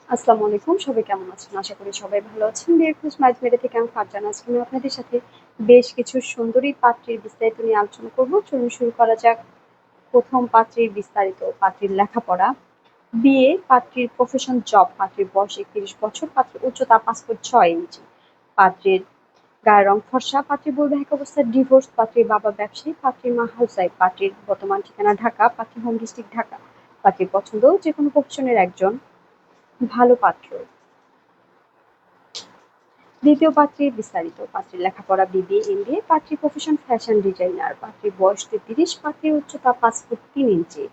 আসসালামু আলাইকুম। সবাই কেমন আছেন? আশা করি সবাই ভালো আছেন। ডিয়ার ফ্রেন্ডস, মাইজ মিডিয়া থেকে আমি ফারজানা। আজকে আমি আপনাদের সাথে বেশ কিছু সুন্দরী পাত্রীর বিস্তারিত নিয়ে আলোচনা করব। চলুন শুরু করা যাক। প্রথম পাত্রীর বিস্তারিত, পাত্রীর লেখাপড়া, বিয়ে, পাত্রীর প্রফেশন জব, পাত্রীর বয়স ৩১ বছর, পাত্রীর উচ্চতা ৫ ফুট ৬ ইঞ্চি, পাত্রীর গায়ের রং ফর্সা, পাত্রীর বৈবাহিক অবস্থা ডিভোর্স, পাত্রীর বাবা ব্যবসায়ী, পাত্রীর মা হাউসওয়াইফ, পাত্রীর বর্তমান ঠিকানা ঢাকা, পাত্রীর হোম ডিস্ট্রিক্ট ঢাকা, পাত্রীর পছন্দ যে কোনো প্রফেশনের একজন ভালো পাত্র। দ্বিতীয় পাত্রীর বিস্তারিত, পাত্রীর লেখাপড়া বিবিএ এমবিএ, পাত্রীর প্রফেশন ফ্যাশন ডিজাইনার, পাত্রীর বয়স ৩৩, পাত্রীর উচ্চতা ৫ ফুট ৩ ইঞ্চি,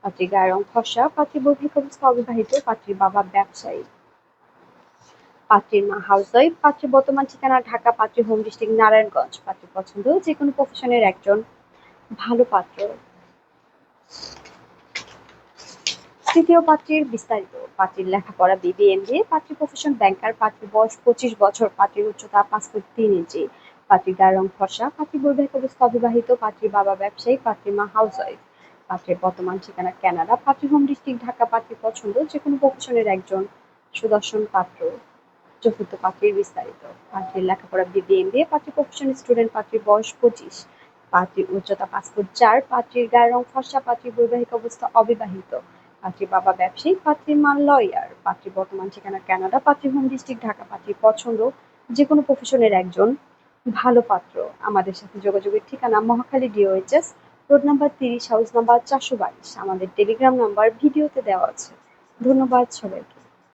পাত্রীর গায়ের রং ফর্সা, পাত্রীর বৈবাহিক অবস্থা অবিবাহিত, পাত্রীর বাবা ব্যবসায়ী, পাত্রীর মা হাউসওয়াইফ, পাত্রীর বর্তমান ঠিকানা ঢাকা, পাত্রীর হোম ডিস্ট্রিক্ট নারায়ণগঞ্জ, পাত্রীর পছন্দ যে কোনো প্রফেশনের একজন ভালো পাত্র। তৃতীয় পাত্রীর বিস্তারিত, পাত্রীর লেখাপড়া বিবিএ এমবিএ, পাত্রীর প্রফেশন ব্যাংকার, পাত্রীর বয়স ২৫ বছর, পাত্রীর উচ্চতা ৫ ফুট ৩ ইঞ্চি, পাত্রীর গায়ের রং ফর্সা, পাত্রীর বৈবাহিক অবস্থা অবিবাহিত, পাত্রীর বাবা ব্যবসায়ী, পাত্রীর মা হাউসওয়াইফ, পাত্রীর বর্তমান ঠিকানা কানাডা, পাত্রীর হোম ডিস্ট্রিক্ট ঢাকা, পাত্রীর পছন্দ যে কোনো প্রফেশনের একজন সুদর্শন পাত্র। চতুর্থ পাত্রীর বিস্তারিত, পাত্রীর লেখাপড়া বিবিএ এমবিএ, পাত্রীর প্রফেশন স্টুডেন্ট, পাত্রীর বয়স ২৫, পাত্রীর উচ্চতা ৫ ফুট ৪, পাত্রীর গায়ের রং ফর্সা, পাত্রীর বৈবাহিক অবস্থা অবিবাহিত, পাত্রীর বাবা ব্যবসায়ী, পাত্রীর মা লয়ার, পাত্রীর বর্তমান ঠিকানা কানাডা, পাত্রীর হোম ডিস্ট্রিক্ট ঢাকা, পাত্রীর পছন্দ যে কোনো প্রফেশনের একজন ভালো পাত্র। আমাদের সাথে যোগাযোগের ঠিকানা Mohakhali DOHS, road number ৩০, house number ৪২২। আমাদের টেলিগ্রাম নাম্বার ভিডিওতে দেওয়া আছে। ধন্যবাদ সবাইকে।